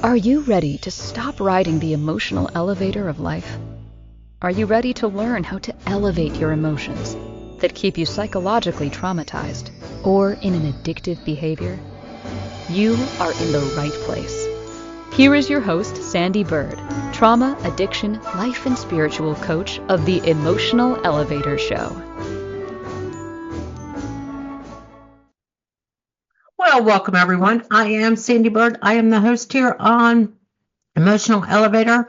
Are you ready to stop riding the emotional elevator of life? Are you ready to learn how to elevate your emotions that keep you psychologically traumatized or in an addictive behavior? You are in the right place. Here is your host, Sandee Byrd, trauma, addiction, life, and spiritual coach of the Emotional Elevator Show. Well, welcome everyone. I am Sandee Byrd. I am the host here on Emotional Elevator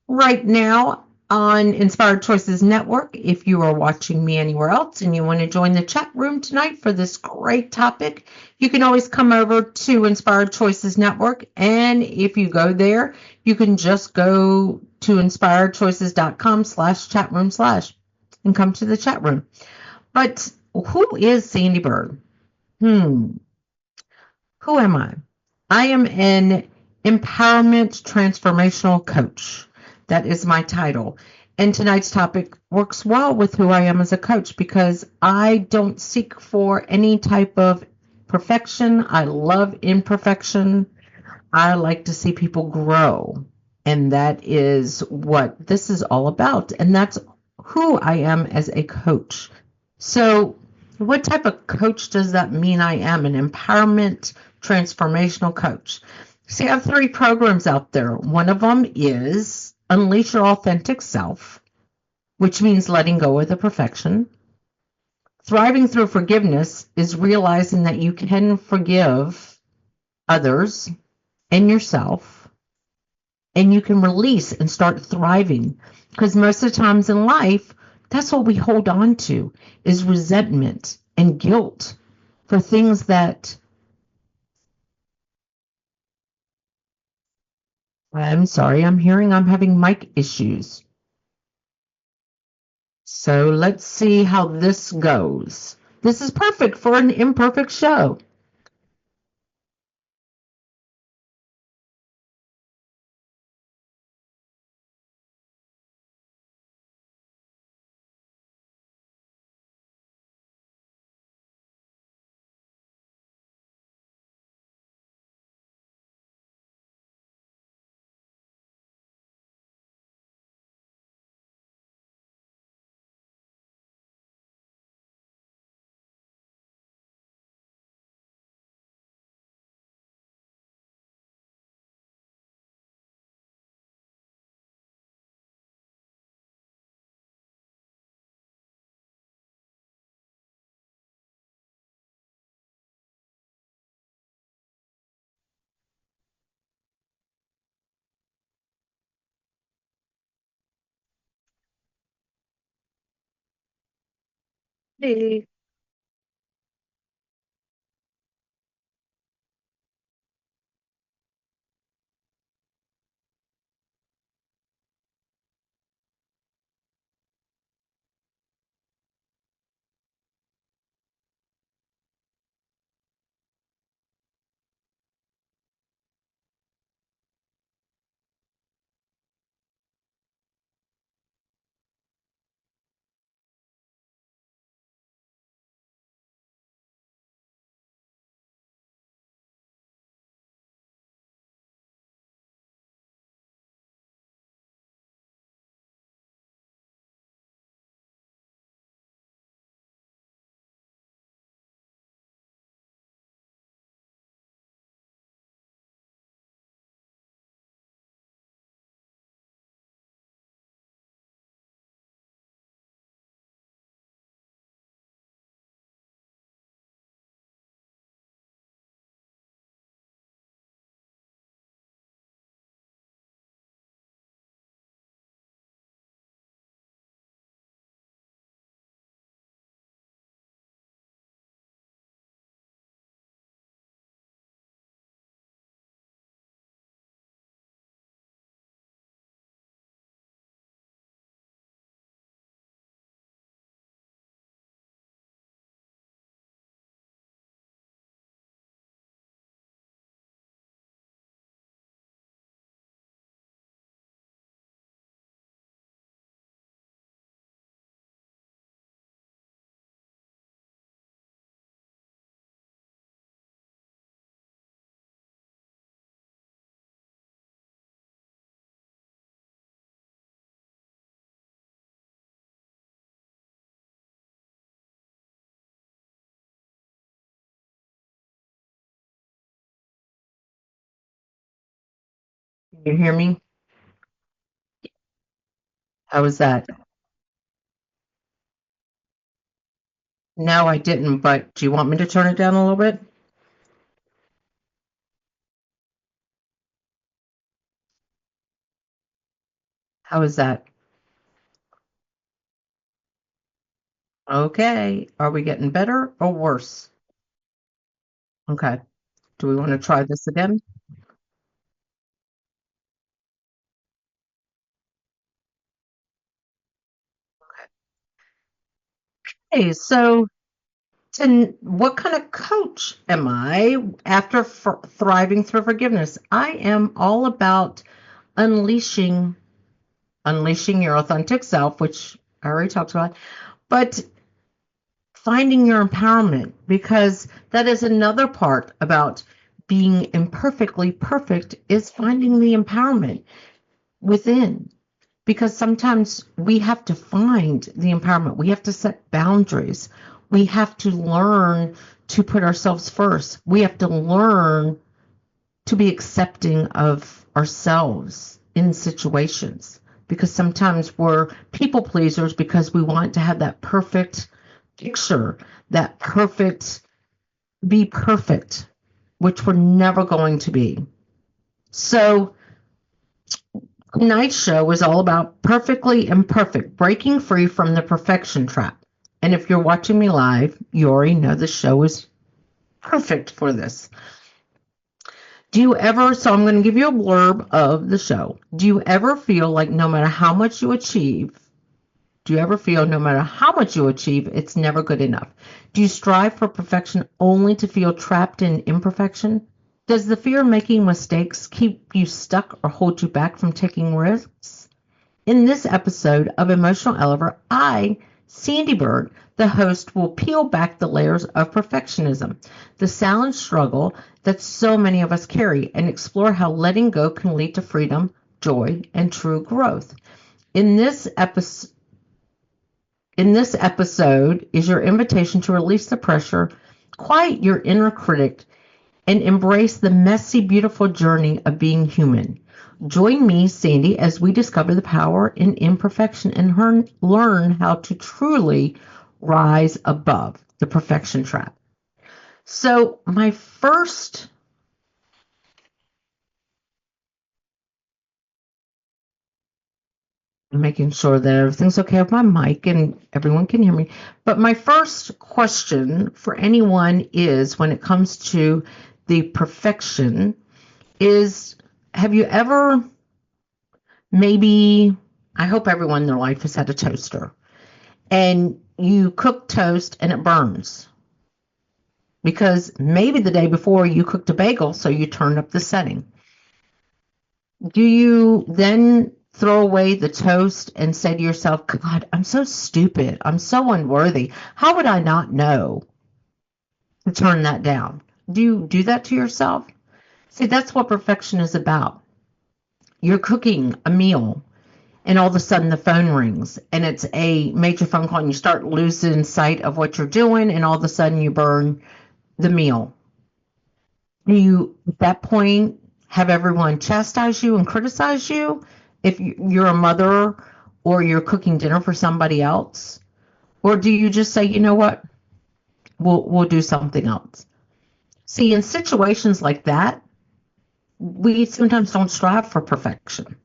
right now on Inspired Choices Network. If you are watching me anywhere else and you want to join the chat room tonight for this great topic, you can always come over to Inspired Choices Network. And if you go there, you can just go to inspiredchoices.com/chatroom/ and come to the chat room. But who is Sandee Byrd? Who am I? I am an empowerment transformational coach. That is my title. And tonight's topic works well with who I am as a coach because I don't seek for any type of perfection. I love imperfection. I like to see people grow. And that is what this is all about. And that's who I am as a coach. So, what type of coach does that mean I am? An empowerment transformational coach. See, I have 3 programs out there. One of them is Unleash Your Authentic Self, which means letting go of the perfection. Thriving through forgiveness is realizing that you can forgive others and yourself, and you can release and start thriving. Because most of the times in life, that's what we hold on to is resentment and guilt for things that I'm sorry, I'm having mic issues. So let's see how this goes. This is perfect for an imperfect show. Hey. You hear me? How was that? No, I didn't, but do you want me to turn it down a little bit? How is that? Okay. Are we getting better or worse? Okay. Do we want to try this again? Hey, so what kind of coach am I after thriving through forgiveness? I am all about unleashing unleashing your authentic self, which I already talked about, but finding your empowerment, because that is another part about being imperfectly perfect, is finding the empowerment within. Because sometimes we have to find the empowerment. We have to set boundaries. We have to learn to put ourselves first. We have to learn to be accepting of ourselves in situations, because sometimes we're people pleasers because we want to have that perfect picture, that perfect, be perfect, which we're never going to be. So tonight's show is all about perfectly imperfect, breaking free from the perfection trap. And if you're watching me live, you already know the show is perfect for this. Do you ever, so I'm going to give you a blurb of the show. Do you ever feel like no matter how much you achieve, do you ever feel no matter how much you achieve, it's never good enough? Do you strive for perfection only to feel trapped in imperfection? Does the fear of making mistakes keep you stuck or hold you back from taking risks? In this episode of Emotional Elevator, I, Sandee Byrd, the host, will peel back the layers of perfectionism, the silent struggle that so many of us carry, and explore how letting go can lead to freedom, joy, and true growth. In this episode, is your invitation to release the pressure, quiet your inner critic, and embrace the messy, beautiful journey of being human. Join me, Sandee, as we discover the power in imperfection and learn how to truly rise above the perfection trap. So, my first, making sure that everything's okay with my mic and everyone can hear me. But my first question for anyone is, when it comes to the perfection, is, have you ever, maybe, I hope everyone in their life has had a toaster, and you cook toast and it burns because maybe the day before you cooked a bagel, so you turned up the setting. Do you then throw away the toast and say to yourself, God, I'm so stupid, I'm so unworthy, how would I not know to turn that down? Do you do that to yourself? See, that's what perfection is about. You're cooking a meal, and all of a sudden the phone rings and it's a major phone call, and you start losing sight of what you're doing, and all of a sudden you burn the meal. Do you at that point have everyone chastise you and criticize you if you're a mother or you're cooking dinner for somebody else? Or do you just say, you know what, we'll do something else? See, in situations like that, we sometimes don't strive for perfection.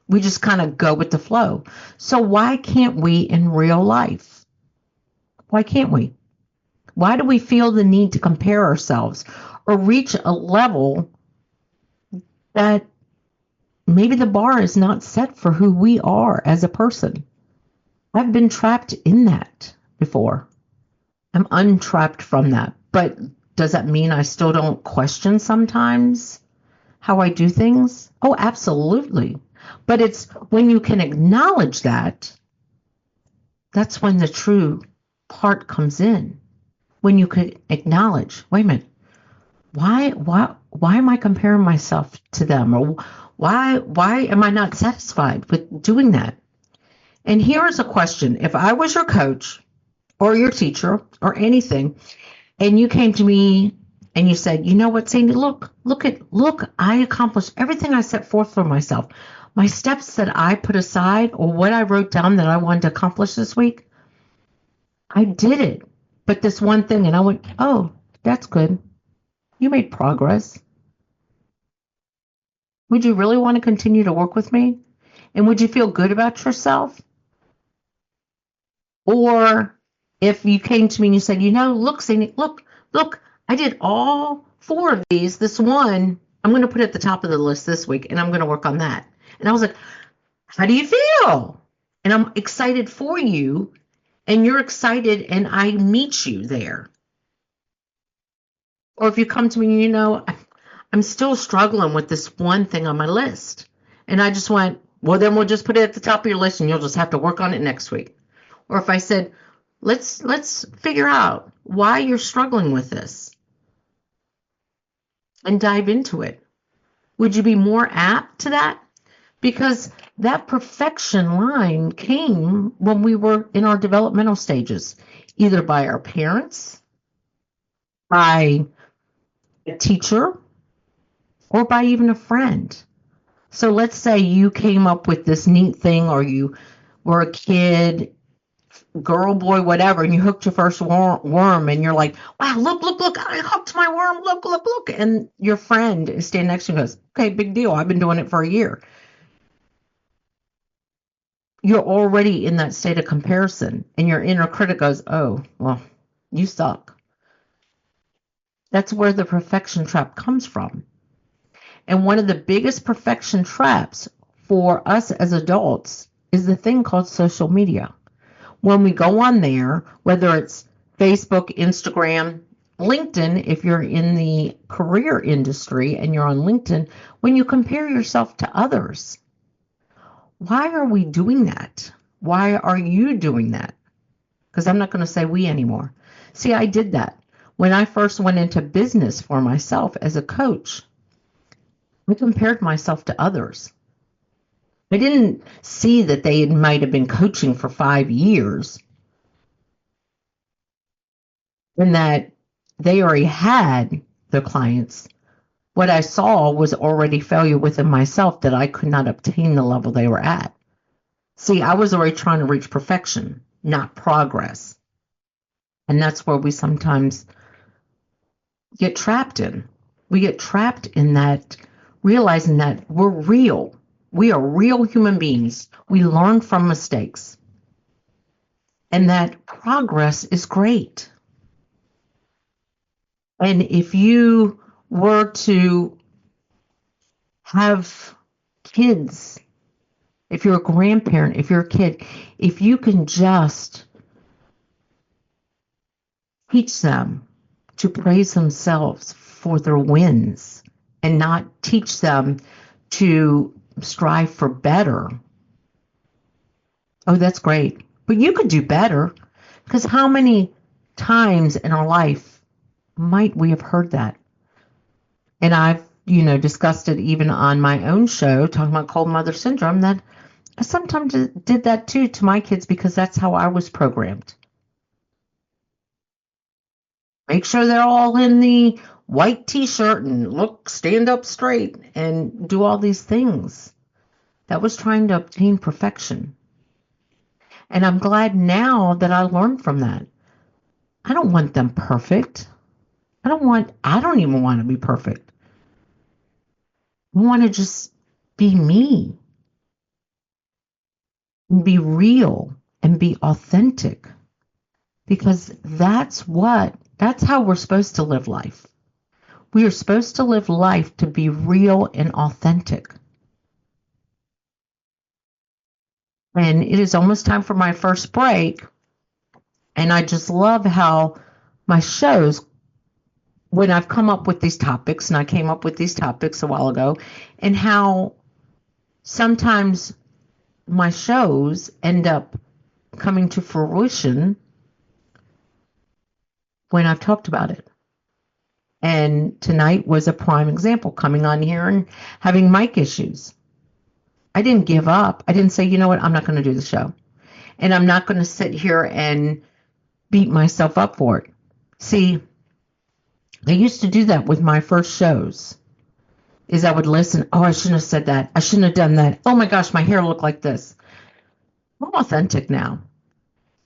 We just kind of go with the flow. So why can't we in real life? Why can't we? Why do we feel the need to compare ourselves or reach a level that maybe the bar is not set for who we are as a person? I've been trapped in that before. I'm untrapped from that. But does that mean I still don't question sometimes how I do things? Oh, absolutely. But it's when you can acknowledge that, that's when the true part comes in. When you could acknowledge, wait a minute, why am I comparing myself to them? Or why am I not satisfied with doing that? And here is a question. If I was your coach or your teacher or anything, and you came to me and you said, you know what, Sandy, look, I accomplished everything I set forth for myself. My steps that I put aside or what I wrote down that I wanted to accomplish this week, I did it. But this one thing, and I went, oh, that's good. You made progress. Would you really want to continue to work with me? And would you feel good about yourself? Or if you came to me and you said, you know, look, Sandy, look, I did all 4 of these. This one, I'm going to put at the top of the list this week, and I'm going to work on that. And I was like, how do you feel? And I'm excited for you, and you're excited, and I meet you there. Or if you come to me and you know, I'm still struggling with this one thing on my list. And I just went, well, then we'll just put it at the top of your list and you'll just have to work on it next week. Or if I said, let's figure out why you're struggling with this and dive into it. Would you be more apt to that? Because that perfection line came when we were in our developmental stages, either by our parents, by a teacher, or by even a friend. So let's say you came up with this neat thing, or you were a kid, girl, boy, whatever, and you hooked your first worm, and you're like, wow, look, I hooked my worm, look. And your friend is standing next to you and goes, okay, big deal. I've been doing it for a year. You're already in that state of comparison, and your inner critic goes, oh, well, you suck. That's where the perfection trap comes from. And one of the biggest perfection traps for us as adults is the thing called social media. When we go on there, whether it's Facebook, Instagram, LinkedIn, if you're in the career industry and you're on LinkedIn, when you compare yourself to others, why are we doing that? Why are you doing that? Because I'm not going to say we anymore. See, I did that. When I first went into business for myself as a coach, I compared myself to others. I didn't see that they might have been coaching for 5 years and that they already had their clients. What I saw was already failure within myself, that I could not obtain the level they were at. See, I was already trying to reach perfection, not progress. And that's where we sometimes get trapped in. We get trapped in that, realizing that we're real. We are real human beings. We learn from mistakes. And that progress is great. And if you were to have kids, if you're a grandparent, if you're a kid, if you can just teach them to praise themselves for their wins and not teach them to strive for better, oh, that's great. But you could do better, because how many times in our life might we have heard that? And I've, discussed it even on my own show, talking about cold mother syndrome, that I sometimes did that too to my kids, because that's how I was programmed. Make sure they're all in the white t-shirt and stand up straight and do all these things. That was trying to obtain perfection. And I'm glad now that I learned from that. I don't want them perfect. I don't even want to be perfect. I want to just be me. And be real and be authentic. Because that's how we're supposed to live life. We are supposed to live life to be real and authentic. And it is almost time for my first break. And I just love how my shows, when I've come up with these topics, and I came up with these topics a while ago, and how sometimes my shows end up coming to fruition when I've talked about it. And tonight was a prime example, coming on here and having mic issues. I didn't give up. I didn't say, you know what, I'm not going to do the show. And I'm not going to sit here and beat myself up for it. See, I used to do that with my first shows. Is I would listen, oh, I shouldn't have said that. I shouldn't have done that. Oh my gosh, my hair looked like this. I'm authentic now.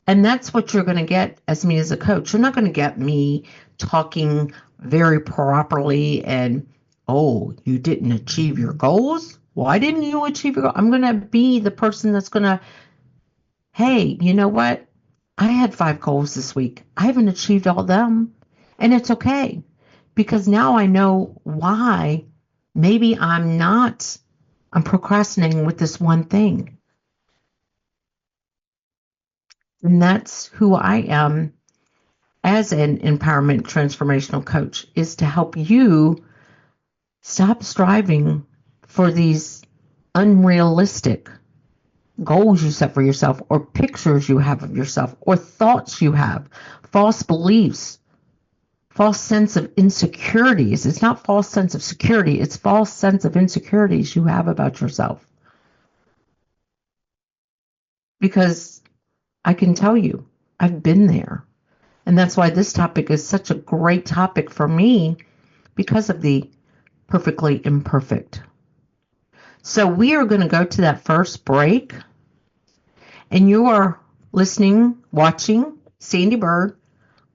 And that's what you're going to get as me as a coach. You're not going to get me talking very properly and, oh, you didn't achieve your goals? Why didn't you achieve your goals? I'm going to be the person that's going to, hey, you know what? I had 5 goals this week. I haven't achieved all of them. And it's okay. Because now I know why maybe I'm procrastinating with this one thing. And that's who I am as an empowerment transformational coach, is to help you stop striving for these unrealistic goals you set for yourself, or pictures you have of yourself, or thoughts you have, false beliefs, false sense of insecurities. It's not false sense of security, it's false sense of insecurities you have about yourself. Because I can tell you, I've been there. And that's why this topic is such a great topic for me, because of the perfectly imperfect. So we are going to go to that first break, and you are watching Sandee Byrd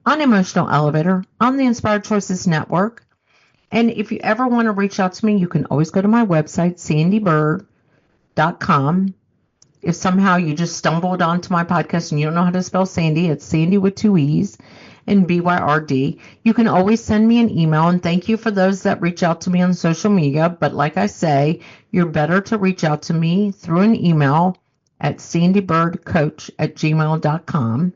on Emotional Elevator on the Inspired Choices Network. And if you ever want to reach out to me, you can always go to my website, sandeebyrd.com. If somehow you just stumbled onto my podcast and you don't know how to spell Sandy, it's Sandy with 2 E's and BYRD. You can always send me an email, and thank you for those that reach out to me on social media. But like I say, you're better to reach out to me through an email at sandeebyrdcoach@gmail.com,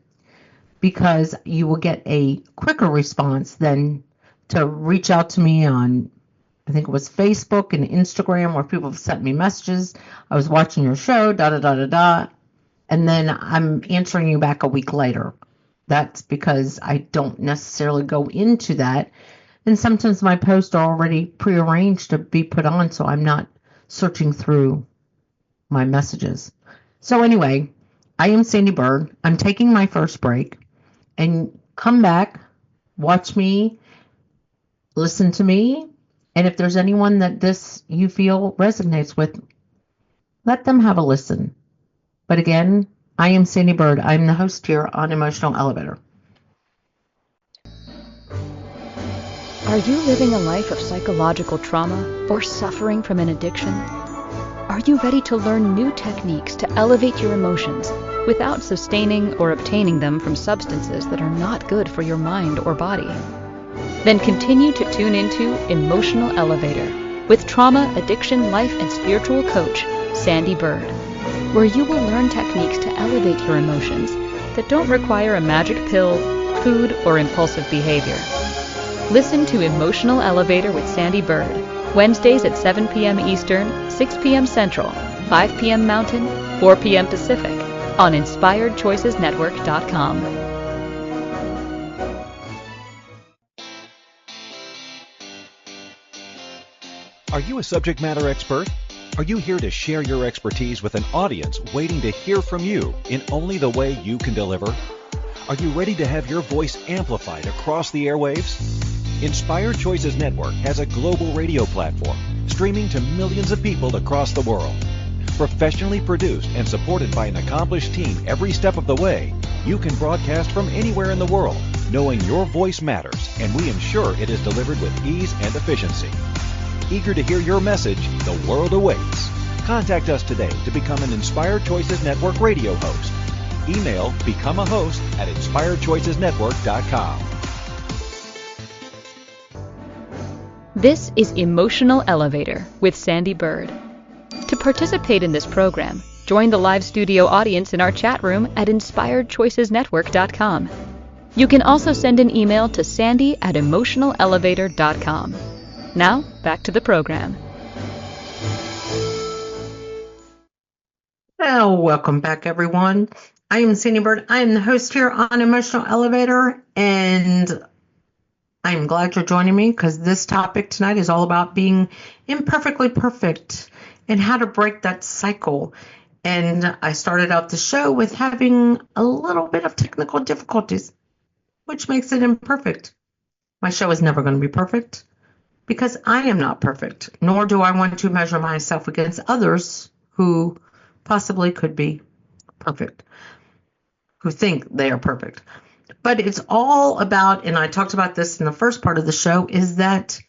because you will get a quicker response than to reach out to me on, I think it was Facebook and Instagram, where people have sent me messages. I was watching your show, and then I'm answering you back a week later. That's because I don't necessarily go into that. And sometimes my posts are already prearranged to be put on, so I'm not searching through my messages. So anyway, I am Sandee Byrd. I'm taking my first break, and come back, watch me, listen to me. And if there's anyone that this you feel resonates with, let them have a listen. But again, I am Sandee Byrd. I'm the host here on Emotional Elevator. Are you living a life of psychological trauma or suffering from an addiction? Are you ready to learn new techniques to elevate your emotions without sustaining or obtaining them from substances that are not good for your mind or body? Then continue to tune into Emotional Elevator with trauma, addiction, life, and spiritual coach, Sandee Byrd, where you will learn techniques to elevate your emotions that don't require a magic pill, food, or impulsive behavior. Listen to Emotional Elevator with Sandee Byrd, Wednesdays at 7 p.m. Eastern, 6 p.m. Central, 5 p.m. Mountain, 4 p.m. Pacific, on InspiredChoicesNetwork.com. Are you a subject matter expert? Are you here to share your expertise with an audience waiting to hear from you in only the way you can deliver? Are you ready to have your voice amplified across the airwaves? Inspired Choices Network has a global radio platform streaming to millions of people across the world. Professionally produced and supported by an accomplished team every step of the way, you can broadcast from anywhere in the world, knowing your voice matters, and we ensure it is delivered with ease and efficiency. Eager to hear your message, the world awaits. Contact us today to become an Inspired Choices Network radio host. Email become a host at inspiredchoicesnetwork.com. This is Emotional Elevator with Sandee Byrd. To participate in this program, join the live studio audience in our chat room at inspiredchoicesnetwork.com. You can also send an email to sandy@emotionalelevator.com. Now, back to the program. Well, welcome back, everyone. I am Sandee Byrd. I am the host here on Emotional Elevator, and I'm glad you're joining me, because this topic tonight is all about being imperfectly perfect and how to break that cycle. And I started out the show with having a little bit of technical difficulties, which makes it imperfect. My show is never going to be perfect because I am not perfect, nor do I want to measure myself against others who possibly could be perfect, who think they are perfect. But it's all about, and I talked about this in the first part of the show, is that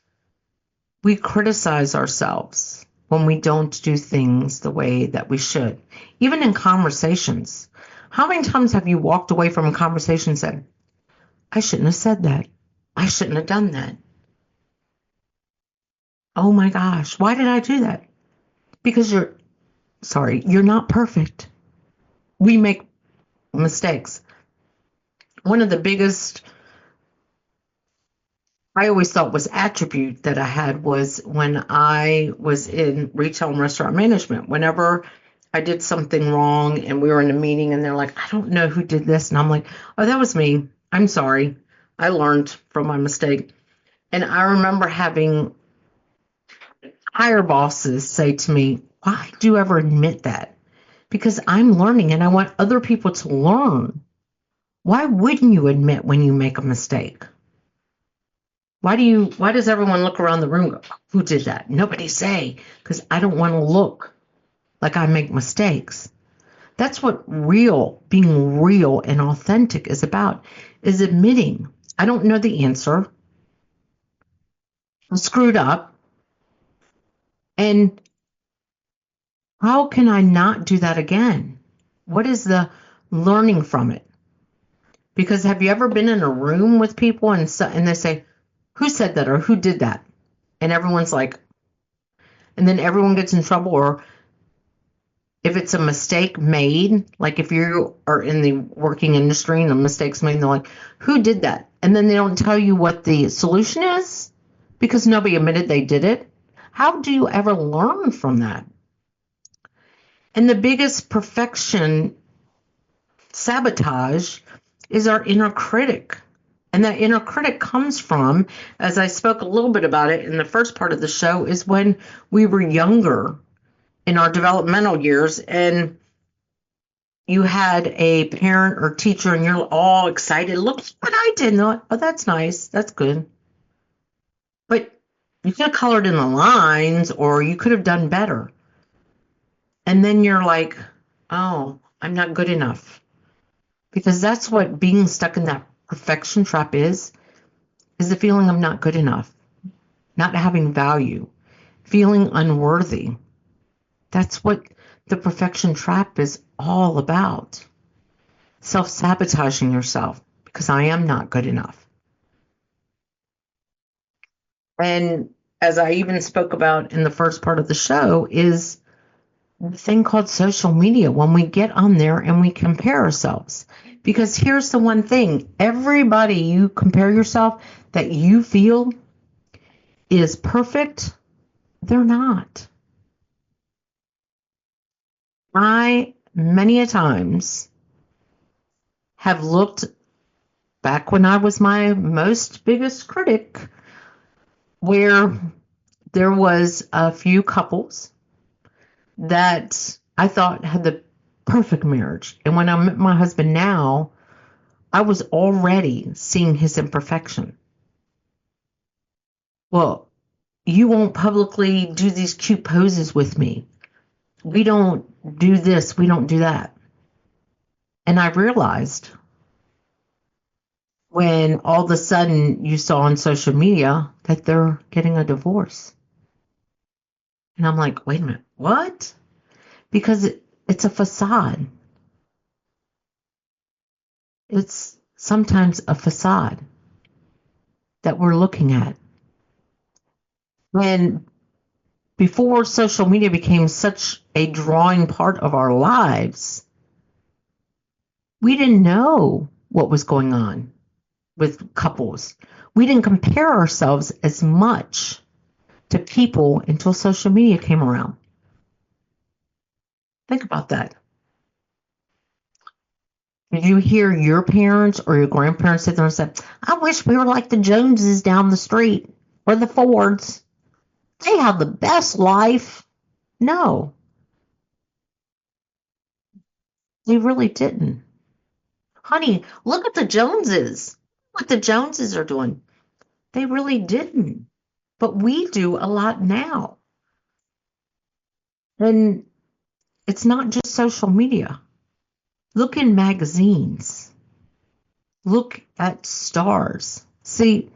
we criticize ourselves when we don't do things the way that we should, even in conversations. How many times have you walked away from a conversation and said, I shouldn't have said that. I shouldn't have done that. Oh my gosh, why did I do that? Because you're not perfect. We make mistakes. One of the biggest, I always thought was attribute that I had was when I was in retail and restaurant management. Whenever I did something wrong and we were in a meeting and they're like, I don't know who did this. And I'm like, oh, that was me. I'm sorry. I learned from my mistake. And I remember having higher bosses say to me, why do you ever admit that? Because I'm learning and I want other people to learn. Why wouldn't you admit when you make a mistake? Why does everyone look around the room and go, who did that? Nobody say, because I don't want to look like I make mistakes. That's what being real and authentic is about, is admitting, I don't know the answer. I screwed up. And how can I not do that again? What is the learning from it? Because have you ever been in a room with people and they say, who said that or who did that? And everyone's like, and then everyone gets in trouble. Or if it's a mistake made, like if you are in the working industry and a mistake's made, and they're like, who did that? And then they don't tell you what the solution is because nobody admitted they did it. How do you ever learn from that? And the biggest perfection sabotage is our inner critic. And that inner critic comes from, as I spoke a little bit about it in the first part of the show, is when we were younger in our developmental years and you had a parent or teacher and you're all excited. Look what I did. And they're like, oh, that's nice. That's good. But you could have colored in the lines or you could have done better. And then you're like, oh, I'm not good enough. Because that's what being stuck in that perfection trap is the feeling of not good enough, not having value, feeling unworthy. That's what the perfection trap is all about. Self-sabotaging yourself because I am not good enough. And as I even spoke about in the first part of the show is the thing called social media, when we get on there and we compare ourselves. Because here's the one thing, everybody you compare yourself that you feel is perfect, they're not. I, many a times, have looked back when I was my most biggest critic, where there was a few couples that I thought had the perfect marriage. And when I met my husband now, I was already seeing his imperfection. Well, you won't publicly do these cute poses with me. We don't do this, we don't do that. And I realized when all of a sudden you saw on social media that they're getting a divorce. And I'm like, wait a minute, what? Because it's a facade. It's sometimes a facade that we're looking at. And before social media became such a drawing part of our lives, we didn't know what was going on with couples. We didn't compare ourselves as much to people until social media came around. Think about that. Did you hear your parents or your grandparents sit there and say, I wish we were like the Joneses down the street or the Fords? They have the best life. No, they really didn't. Honey, look at the Joneses. What the Joneses are doing. They really didn't. But we do a lot now. And it's not just social media. Look in magazines. Look at stars. See,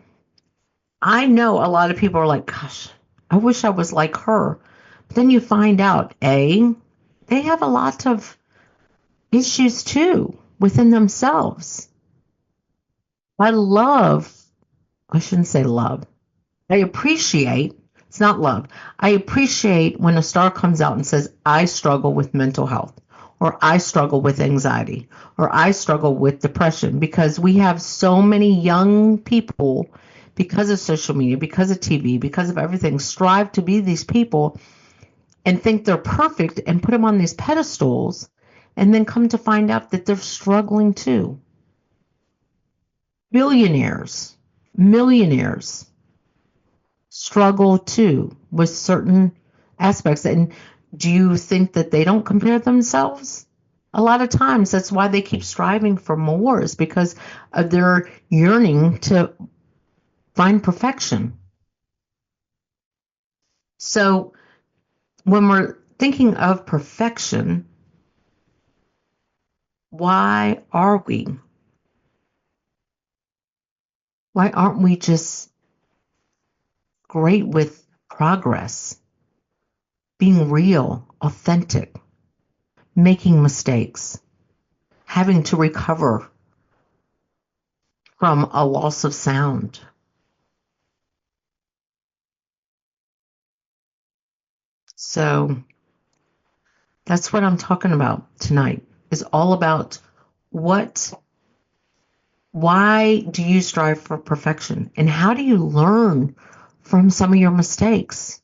I know a lot of people are like, gosh, I wish I was like her. But then you find out, they have a lot of issues too within themselves. I shouldn't say love. I appreciate, it's not love. I appreciate when a star comes out and says, I struggle with mental health, or I struggle with anxiety, or I struggle with depression, because we have so many young people, because of social media, because of TV, because of everything, strive to be these people and think they're perfect and put them on these pedestals, and then come to find out that they're struggling too. Billionaires, millionaires struggle too with certain aspects. And do you think that they don't compare themselves? A lot of times that's why they keep striving for more, is because of their yearning to find perfection. So when we're thinking of perfection, why are we? Why aren't we just great with progress, being real, authentic, making mistakes, having to recover from a loss of sound? So that's what I'm talking about tonight, is all about why do you strive for perfection, and how do you learn from some of your mistakes?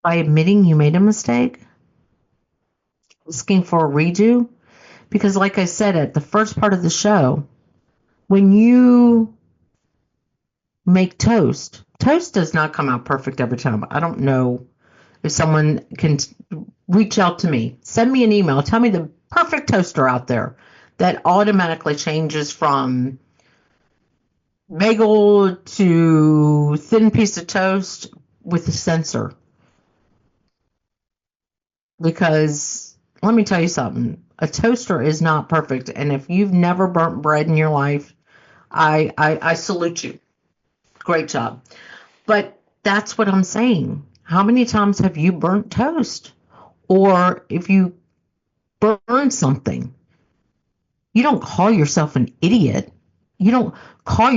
By admitting you made a mistake, asking for a redo. Because like I said at the first part of the show, when you make toast, toast does not come out perfect every time. I don't know if someone can reach out to me, send me an email, tell me the perfect toaster out there that automatically changes from bagel to thin piece of toast with a sensor. Because let me tell you something, a toaster is not perfect. And if you've never burnt bread in your life, I salute you. Great job. But that's what I'm saying. How many times have you burnt toast? Or if you burn something, you don't call yourself an idiot. You don't tell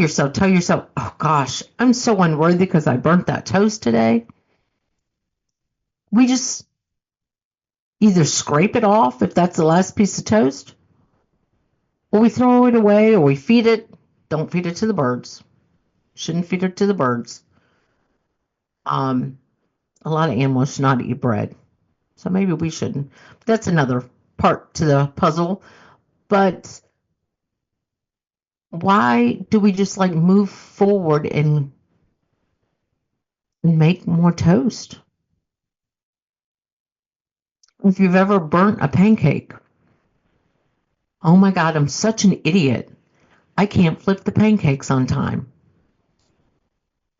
yourself, oh gosh, I'm so unworthy because I burnt that toast today. We just either scrape it off if that's the last piece of toast, or we throw it away, or we feed it. Don't feed it to the birds. Shouldn't feed it to the birds. A lot of animals should not eat bread, so maybe we shouldn't. But that's another part to the puzzle. But why do we just like move forward and make more toast? If you've ever burnt a pancake, oh my God, I'm such an idiot. I can't flip the pancakes on time.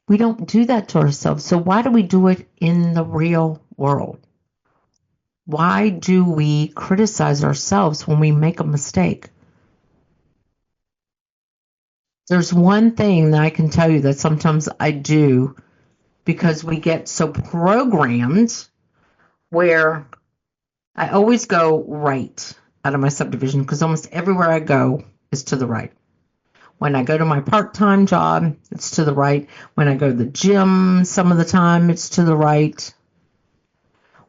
We don't do that to ourselves. So why do we do it in the real world? Why do we criticize ourselves when we make a mistake? There's one thing that I can tell you that sometimes I do, because we get so programmed, where I always go right out of my subdivision, because almost everywhere I go is to the right. When I go to my part-time job, it's to the right. When I go to the gym, some of the time, it's to the right.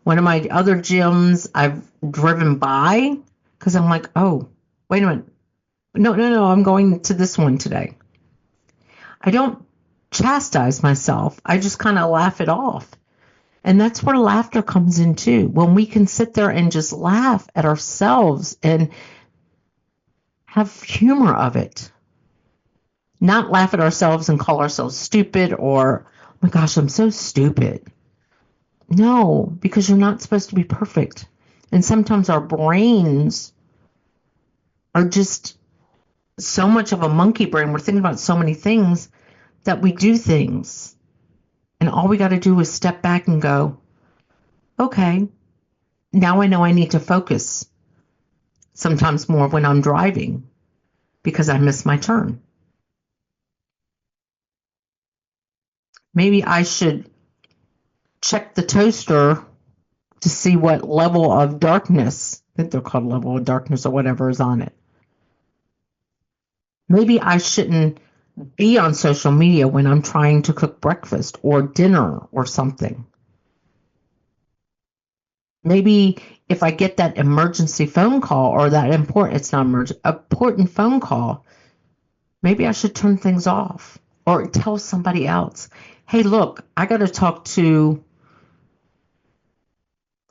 One of my other gyms I've driven by because I'm like, oh, wait a minute. No, I'm going to this one today. I don't chastise myself. I just kind of laugh it off. And that's where laughter comes in too. When we can sit there and just laugh at ourselves and have humor of it. Not laugh at ourselves and call ourselves stupid, or, oh my gosh, I'm so stupid. No, because you're not supposed to be perfect. And sometimes our brains are just so much of a monkey brain. We're thinking about so many things that we do things. And all we got to do is step back and go, okay, now I know I need to focus sometimes more when I'm driving because I missed my turn. Maybe I should check the toaster to see what level of darkness, I think they're called level of darkness or whatever is on it. Maybe I shouldn't be on social media when I'm trying to cook breakfast or dinner or something. Maybe if I get that emergency phone call or that important phone call, maybe I should turn things off or tell somebody else, hey, look, I got to talk to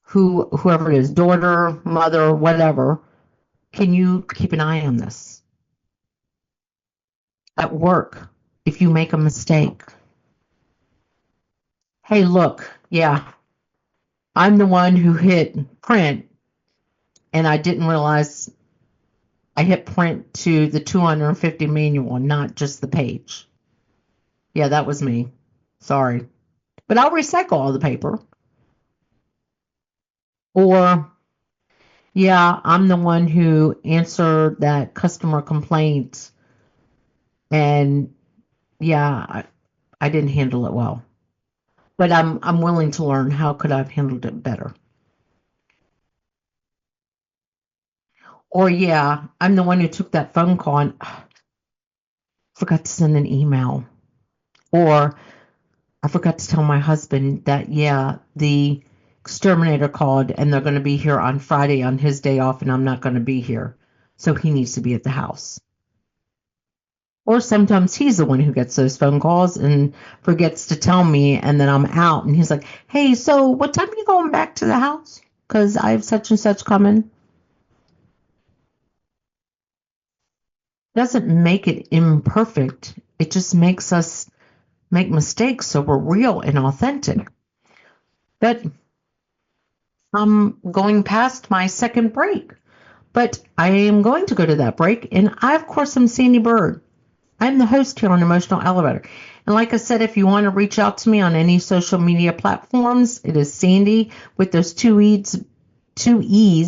whoever it is, daughter, mother, whatever. Can you keep an eye on this? At work, if you make a mistake, hey, look, yeah, I'm the one who hit print and I didn't realize I hit print to the 250 manual, not just the page. Yeah, that was me. Sorry. But I'll recycle all the paper. Or, yeah, I'm the one who answered that customer complaint and yeah, I didn't handle it well. But I'm willing to learn how could I have handled it better. Or yeah, I'm the one who took that phone call and forgot to send an email. Or I forgot to tell my husband that, yeah, the exterminator called and they're going to be here on Friday on his day off and I'm not going to be here. So he needs to be at the house. Or sometimes he's the one who gets those phone calls and forgets to tell me and then I'm out and he's like, hey, so what time are you going back to the house? Because I have such and such coming. Doesn't make it imperfect. It just makes us make mistakes so we're real and authentic. But I'm going past my second break. But I am going to go to that break. And I, of course, am Sandee Byrd. I'm the host here on Emotional Elevator. And like I said, if you want to reach out to me on any social media platforms, it is Sandee with those two E's,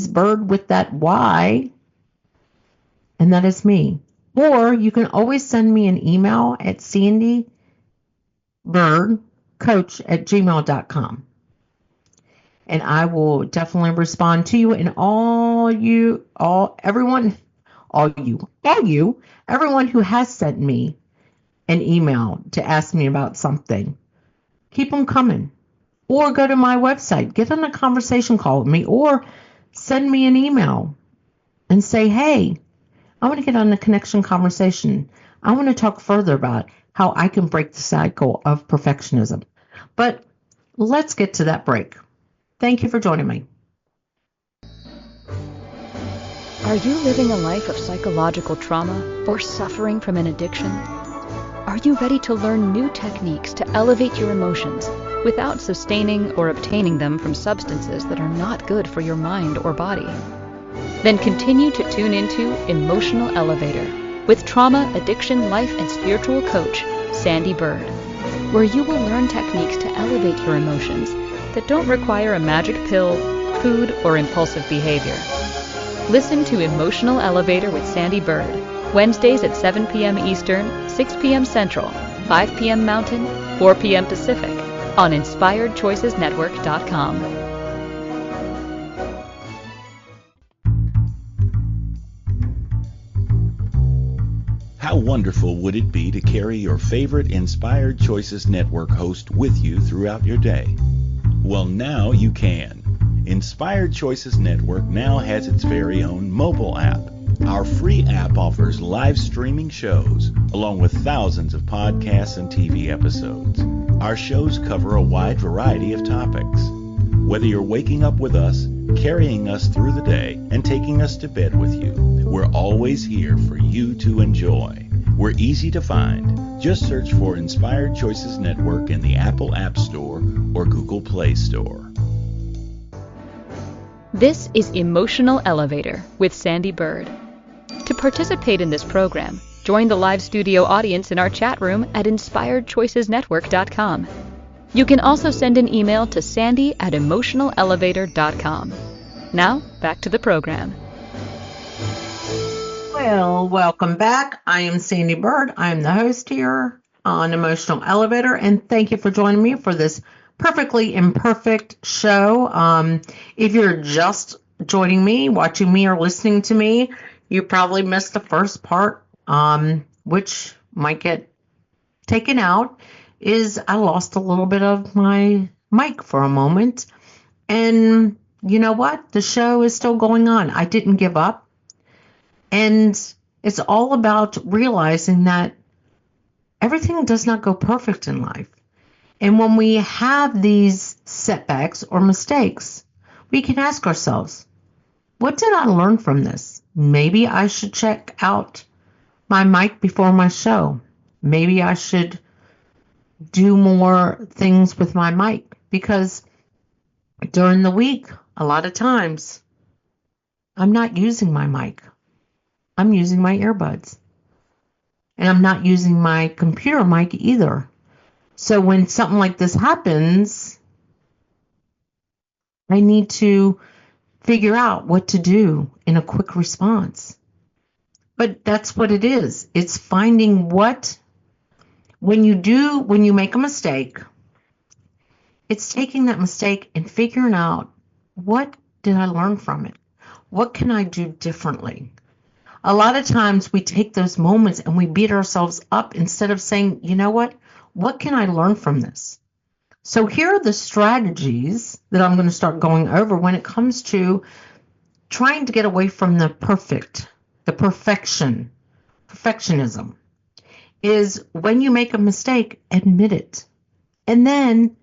Bird with that Y. And that is me. Or you can always send me an email at sandeebirdcoach@gmail.com. And I will definitely respond to you and everyone who has sent me an email to ask me about something. Keep them coming. Or go to my website, get on a conversation call with me, or send me an email and say, hey, I want to get on a connection conversation. I want to talk further about how I can break the cycle of perfectionism. But let's get to that break. Thank you for joining me. Are you living a life of psychological trauma or suffering from an addiction? Are you ready to learn new techniques to elevate your emotions without sustaining or obtaining them from substances that are not good for your mind or body? Then continue to tune into Emotional Elevator with trauma, addiction, life, and spiritual coach, Sandee Byrd, where you will learn techniques to elevate your emotions that don't require a magic pill, food, or impulsive behavior. Listen to Emotional Elevator with Sandee Byrd, Wednesdays at 7 p.m. Eastern, 6 p.m. Central, 5 p.m. Mountain, 4 p.m. Pacific, on InspiredChoicesNetwork.com. How wonderful would it be to carry your favorite Inspired Choices Network host with you throughout your day? Well, now you can. Inspired Choices Network now has its very own mobile app. Our free app offers live streaming shows, along with thousands of podcasts and TV episodes. Our shows cover a wide variety of topics. Whether you're waking up with us, carrying us through the day, and taking us to bed with you, we're always here for you to enjoy. We're easy to find. Just search for Inspired Choices Network in the Apple App Store or Google Play Store. This is Emotional Elevator with Sandee Byrd. To participate in this program, join the live studio audience in our chat room at inspiredchoicesnetwork.com. You can also send an email to sandy@emotionalelevator.com. Now, back to the program. Well, welcome back. I am Sandee Byrd. I am the host here on Emotional Elevator, and thank you for joining me for this perfectly imperfect show. If you're just joining me, watching me, or listening to me, you probably missed the first part, which might get taken out, is I lost a little bit of my mic for a moment. And you know what? The show is still going on. I didn't give up. And it's all about realizing that everything does not go perfect in life. And when we have these setbacks or mistakes, we can ask ourselves, what did I learn from this? Maybe I should check out my mic before my show. Maybe I should do more things with my mic, because during the week, a lot of times, I'm not using my mic. I'm using my earbuds. And I'm not using my computer mic either. So when something like this happens, I need to figure out what to do in a quick response. But that's what it is. It's finding when you make a mistake, it's taking that mistake and figuring out, what did I learn from it? What can I do differently? A lot of times we take those moments and we beat ourselves up instead of saying, you know what? What can I learn from this? So here are the strategies that I'm going to start going over when it comes to trying to get away from the perfectionism. Is when you make a mistake, admit it. And then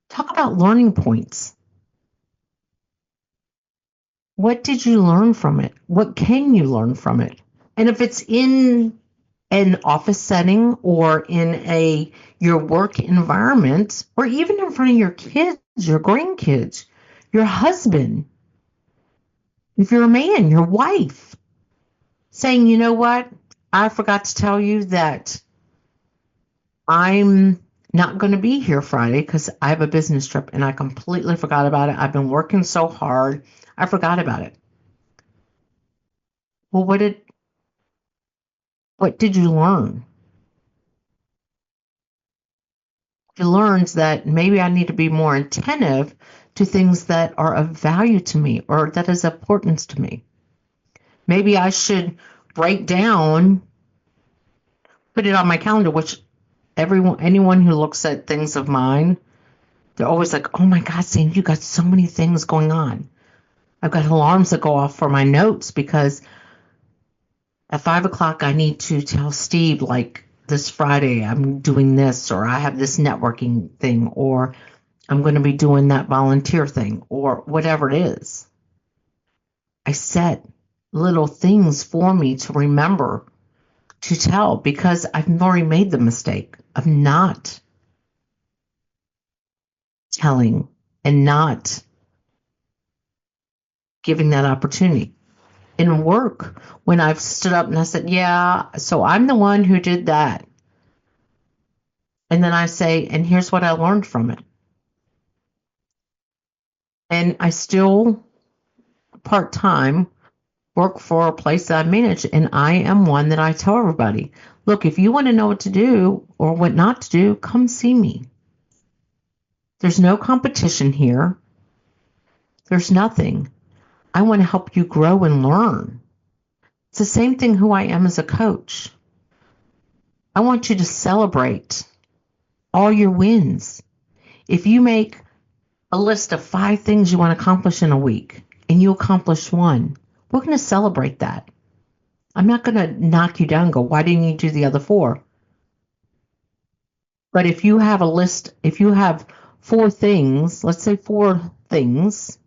talk about learning points. What did you learn from it? What can you learn from it? And if it's in an office setting or in your work environment, or even in front of your kids, your grandkids, your husband, if you're a man, your wife, saying, you know what? I forgot to tell you that I'm not going to be here Friday because I have a business trip and I completely forgot about it. I've been working so hard. I forgot about it. Well, what did you learn? You learned that maybe I need to be more attentive to things that are of value to me or that is of importance to me. Maybe I should write down, put it on my calendar, which anyone who looks at things of mine, they're always like, oh my God, Sandy, you got so many things going on. I've got alarms that go off for my notes because at 5 o'clock, I need to tell Steve, like, this Friday, I'm doing this, or I have this networking thing, or I'm going to be doing that volunteer thing, or whatever it is. I set little things for me to remember to tell because I've already made the mistake of not telling and not giving that opportunity. In work, when I've stood up and I said, yeah, so I'm the one who did that. And then I say, and here's what I learned from it. And I still part-time work for a place that I manage, and I am one that I tell everybody, look, if you want to know what to do or what not to do, come see me. There's no competition here. There's nothing. I want to help you grow and learn. It's the same thing who I am as a coach. I want you to celebrate all your wins. If you make a list of 5 things you want to accomplish in a week and you accomplish one, we're going to celebrate that. I'm not going to knock you down and go, why didn't you do the other 4? But if you have a list, if you have 4 things, let's say 4 things,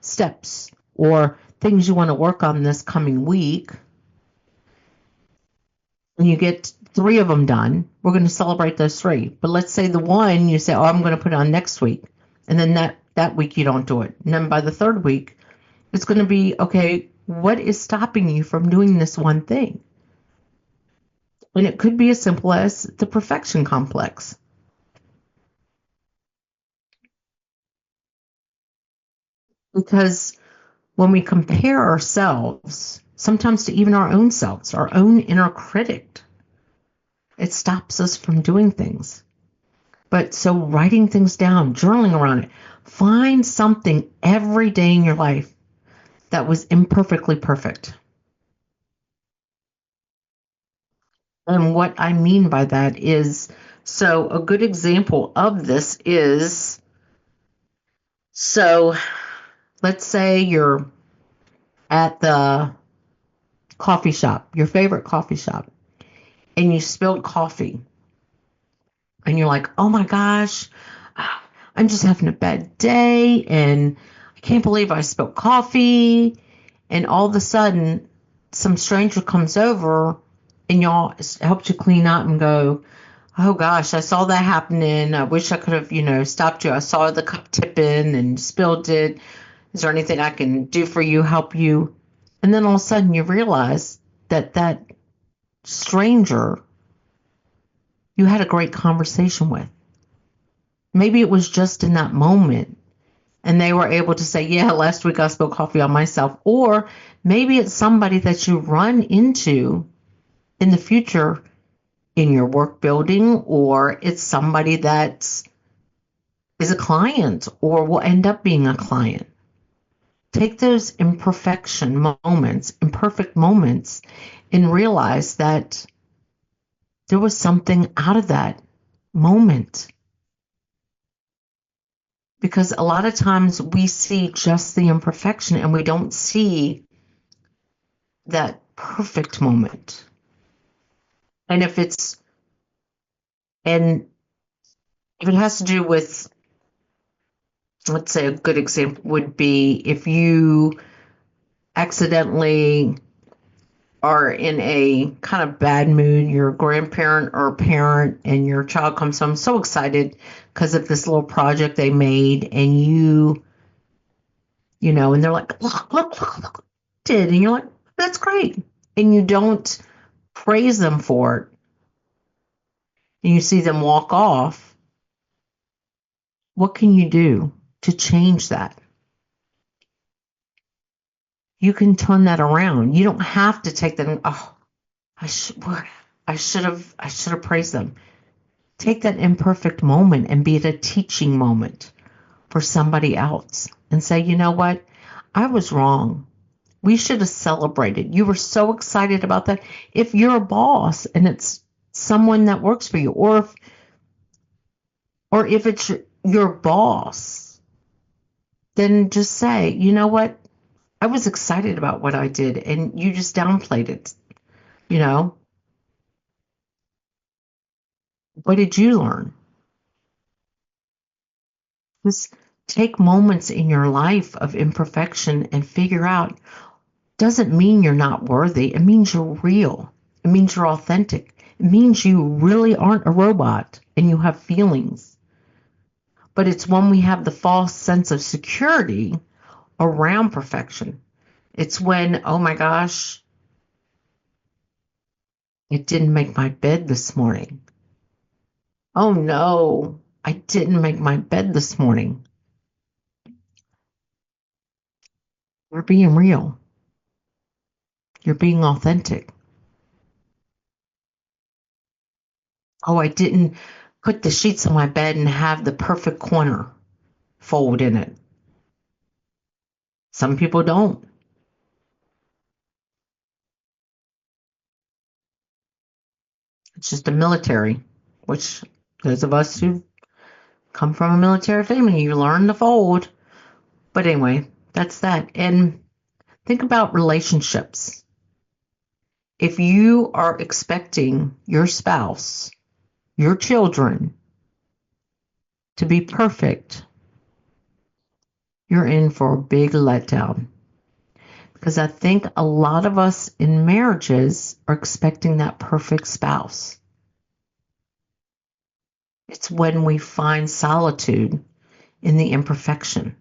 steps, or things you want to work on this coming week, and you get 3 of them done, we're going to celebrate those 3. But let's say the one you say, oh, I'm going to put it on next week. And then that week you don't do it. And then by the 3rd week, it's going to be, okay, What is stopping you from doing this one thing? And it could be as simple as the perfection complex. Because when we compare ourselves, sometimes to even our own selves, our own inner critic, it stops us from doing things. But so writing things down, journaling around it, find something every day in your life that was imperfectly perfect. And what I mean by that is, so a good example of this is, so let's say you're at the coffee shop, your favorite coffee shop, and you spilled coffee. And you're like, oh my gosh, I'm just having a bad day. And I can't believe I spilled coffee. And all of a sudden, some stranger comes over and y'all helps you clean up and go, oh gosh, I saw that happening. I wish I could have, stopped you. I saw the cup tipping and spilled it. Is there anything I can do for you, help you? And then all of a sudden you realize that that stranger you had a great conversation with. Maybe it was just in that moment and they were able to say, yeah, last week I spilled coffee on myself. Or maybe it's somebody that you run into in the future in your work building, or it's somebody that is a client or will end up being a client. Take those imperfect moments, and realize that there was something out of that moment. Because a lot of times we see just the imperfection and we don't see that perfect moment. And if it has to do with, let's say a good example would be if you accidentally are in a kind of bad mood, you're a grandparent or a parent, and your child comes home so excited because of this little project they made, and and they're like, look, did, and you're like, that's great, and you don't praise them for it, and you see them walk off. What can you do to change that? You can turn that around. You don't have to take that. Oh, I should have praised them. Take that imperfect moment and be it a teaching moment for somebody else and say, you know what? I was wrong. We should have celebrated. You were so excited about that. If you're a boss and it's someone that works for you, or if it's your boss, then just say, you know what? I was excited about what I did and you just downplayed it. What did you learn? Just take moments in your life of imperfection and figure out, doesn't mean you're not worthy. It means you're real. It means you're authentic. It means you really aren't a robot and you have feelings. But it's when we have the false sense of security around perfection. It's when, oh my gosh, I didn't make my bed this morning. Oh no, I didn't make my bed this morning. You're being real. You're being authentic. Oh, I didn't put the sheets on my bed and have the perfect corner fold in it. Some people don't. It's just a military, which those of us who come from a military family, you learn to fold. But anyway, that's that. And think about relationships. If you are expecting your spouse, your children, to be perfect, you're in for a big letdown. Because I think a lot of us in marriages are expecting that perfect spouse. It's when we find solitude in the imperfection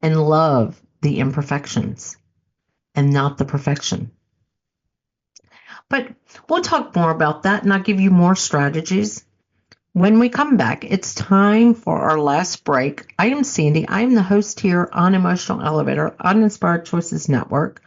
and love the imperfections. and not the perfection. But we'll talk more about that, and I'll give you more strategies. When we come back, it's time for our last break. I am Sandee. I am the host here on Emotional Elevator on Inspired Choices Network.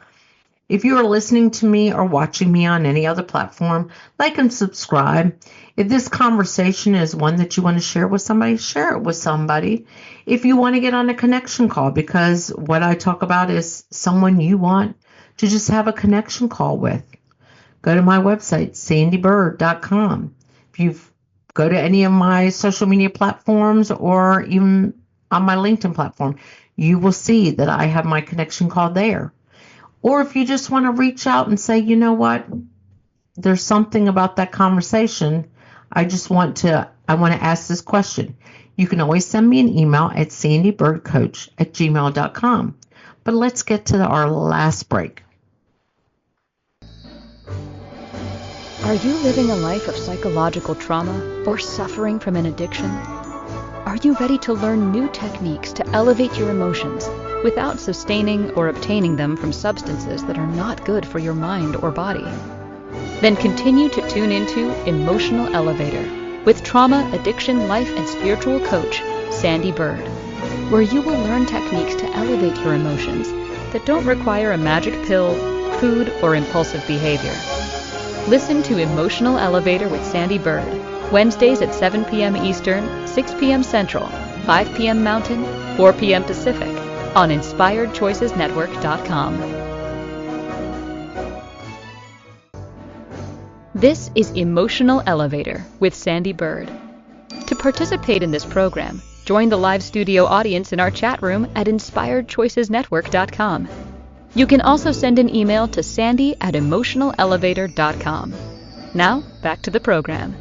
If you are listening to me or watching me on any other platform, like and subscribe. If this conversation is one that you want to share with somebody, share it with somebody. If you want to get on a connection call, because what I talk about is someone you want to just have a connection call with, go to my website, sandeebyrd.com. If you go to any of my social media platforms or even on my LinkedIn platform, you will see that I have my connection call there. Or if you just want to reach out and say, you know what, there's something about that conversation. I want to ask this question. You can always send me an email at sandeebyrdcoach@gmail.com. But let's get to our last break. Are you living a life of psychological trauma or suffering from an addiction? Are you ready to learn new techniques to elevate your emotions without sustaining or obtaining them from substances that are not good for your mind or body? Then continue to tune into Emotional Elevator with trauma, addiction, life, and spiritual coach, Sandee Byrd, where you will learn techniques to elevate your emotions that don't require a magic pill, food, or impulsive behavior. Listen to Emotional Elevator with Sandee Byrd, Wednesdays at 7 p.m. Eastern, 6 p.m. Central, 5 p.m. Mountain, 4 p.m. Pacific, on InspiredChoicesNetwork.com. This is Emotional Elevator with Sandee Byrd. To participate in this program, join the live studio audience in our chat room at InspiredChoicesNetwork.com. You can also send an email to sandy@emotionalelevator.com. Now, back to the program.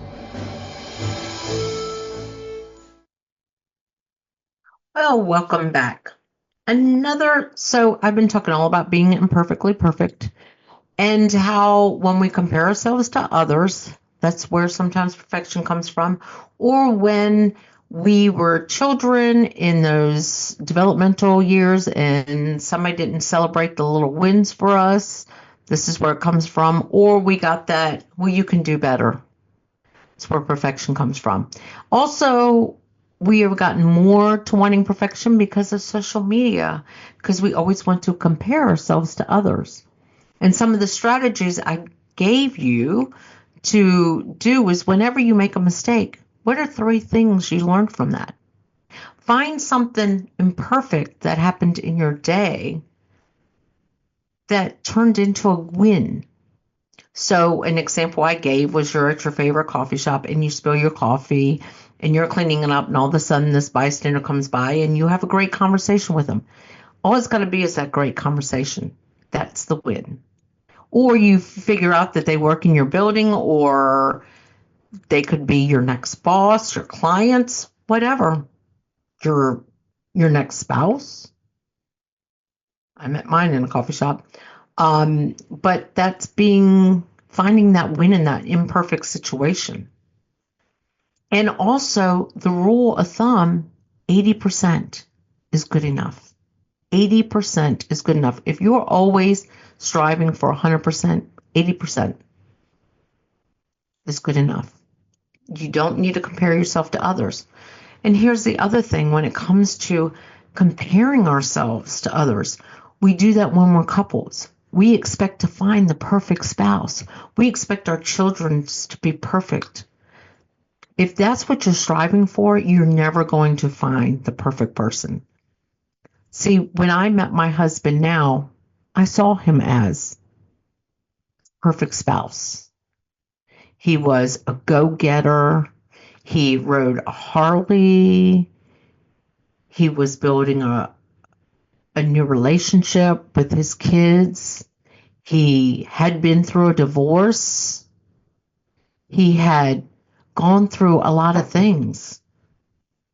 Well, welcome back. So I've been talking all about being imperfectly perfect and how when we compare ourselves to others, that's where sometimes perfection comes from, or when we were children in those developmental years and somebody didn't celebrate the little wins for us, this is where it comes from, or we got that, well, you can do better. That's where perfection comes from. Also, we have gotten more to wanting perfection because of social media, because we always want to compare ourselves to others. And some of the strategies I gave you to do is whenever you make a mistake, what are 3 things you learned from that? Find something imperfect that happened in your day that turned into a win. So an example I gave was you're at your favorite coffee shop and you spill your coffee and you're cleaning it up, and all of a sudden this bystander comes by and you have a great conversation with them. All it's got to be is that great conversation. That's the win. Or you figure out that they work in your building, or they could be your next boss, your clients, whatever, your next spouse. I met mine in a coffee shop. But that's finding that win in that imperfect situation. And also the rule of thumb, 80% is good enough. 80% is good enough. If you're always striving for 100%, 80% is good enough. You don't need to compare yourself to others. And here's the other thing when it comes to comparing ourselves to others. We do that when we're couples. We expect to find the perfect spouse. We expect our children to be perfect. If that's what you're striving for, you're never going to find the perfect person. See, when I met my husband now, I saw him as perfect spouse. He was a go-getter. He rode a Harley. He was building a new relationship with his kids. He had been through a divorce. He had gone through a lot of things.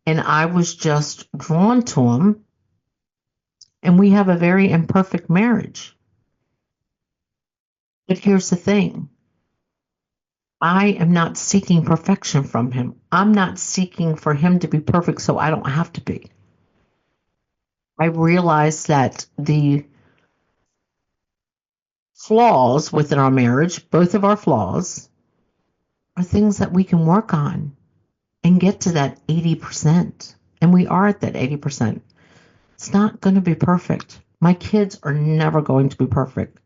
And I was just drawn to him. And we have a very imperfect marriage. But here's the thing. I am not seeking perfection from him. I'm not seeking for him to be perfect so I don't have to be. I realize that the flaws within our marriage, both of our flaws, are things that we can work on and get to that 80%. And we are at that 80%. It's not going to be perfect. My kids are never going to be perfect.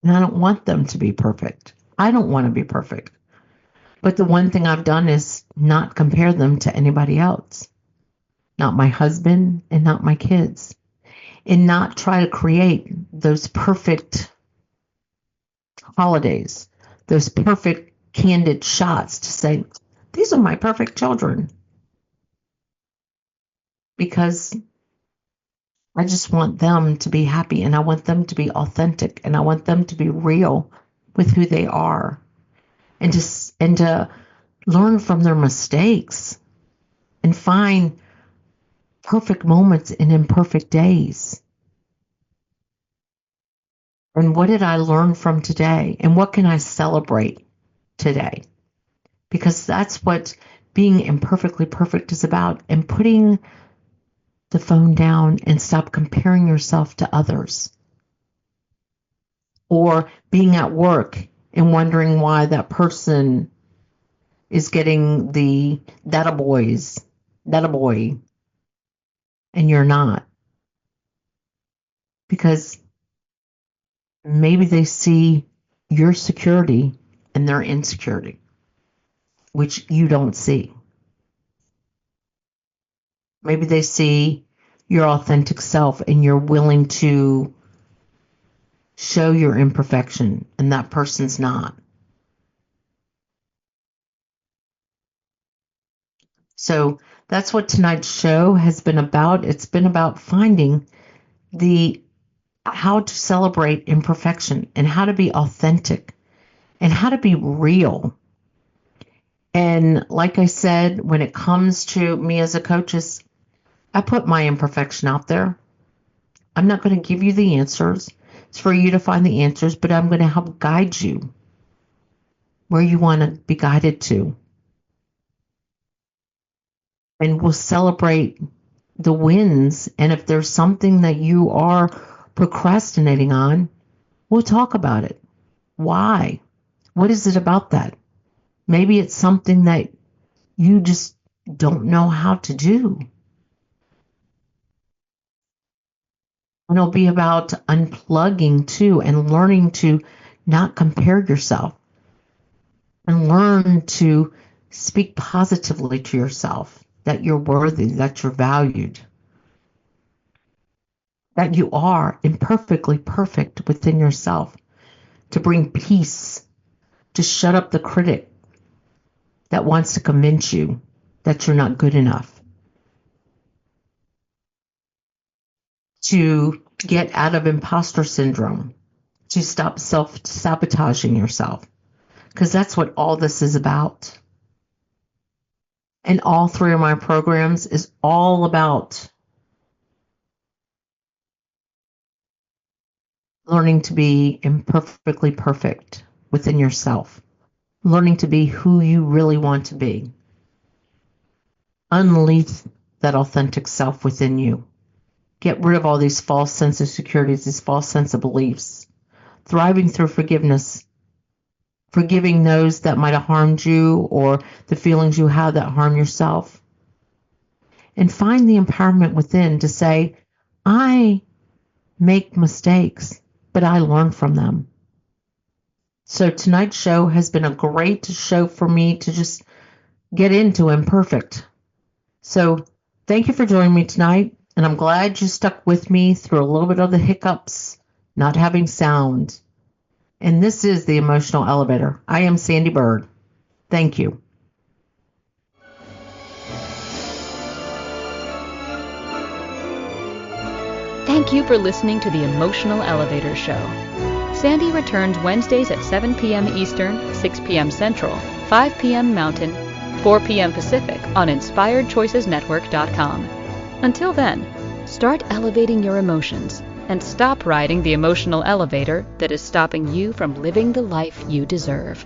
And I don't want them to be perfect. I don't want to be perfect. But the one thing I've done is not compare them to anybody else. Not my husband and not my kids. And not try to create those perfect holidays, those perfect candid shots to say, these are my perfect children. Because I just want them to be happy, and I want them to be authentic, and I want them to be real with who they are, and to learn from their mistakes and find perfect moments in imperfect days. And what did I learn from today? And what can I celebrate today? Because that's what being imperfectly perfect is about, and putting the phone down and stop comparing yourself to others. Or being at work and wondering why that person is getting that a boy, and you're not. Because maybe they see your security and their insecurity, which you don't see. Maybe they see your authentic self and you're willing to show your imperfection, and that person's not. So that's what tonight's show has been about. It's been about finding how to celebrate imperfection and how to be authentic and how to be real. And like I said, when it comes to me as a coach, I put my imperfection out there. I'm not going to give you the answers. It's for you to find the answers, but I'm going to help guide you where you want to be guided to. And we'll celebrate the wins. And if there's something that you are procrastinating on, we'll talk about it. Why? What is it about that? Maybe it's something that you just don't know how to do. And it'll be about unplugging too, and learning to not compare yourself, and learn to speak positively to yourself, that you're worthy, that you're valued, that you are imperfectly perfect within yourself, to bring peace, to shut up the critic that wants to convince you that you're not good enough, to get out of imposter syndrome, to stop self-sabotaging yourself, because that's what all this is about. And all three of my programs is all about learning to be imperfectly perfect within yourself, learning to be who you really want to be. Unleash that authentic self within you. Get rid of all these false sense of securities, these false sense of beliefs. Thriving through forgiveness. Forgiving those that might have harmed you, or the feelings you have that harm yourself. And find the empowerment within to say, I make mistakes, but I learn from them. So tonight's show has been a great show for me to just get into Imperfect. So thank you for joining me tonight, and I'm glad you stuck with me through a little bit of the hiccups, not having sound. And this is the Emotional Elevator. I am Sandee Byrd. Thank you. Thank you for listening to the Emotional Elevator Show. Sandee returns Wednesdays at 7 p.m. Eastern, 6 p.m. Central, 5 p.m. Mountain, 4 p.m. Pacific on InspiredChoicesNetwork.com. Until then, start elevating your emotions and stop riding the emotional elevator that is stopping you from living the life you deserve.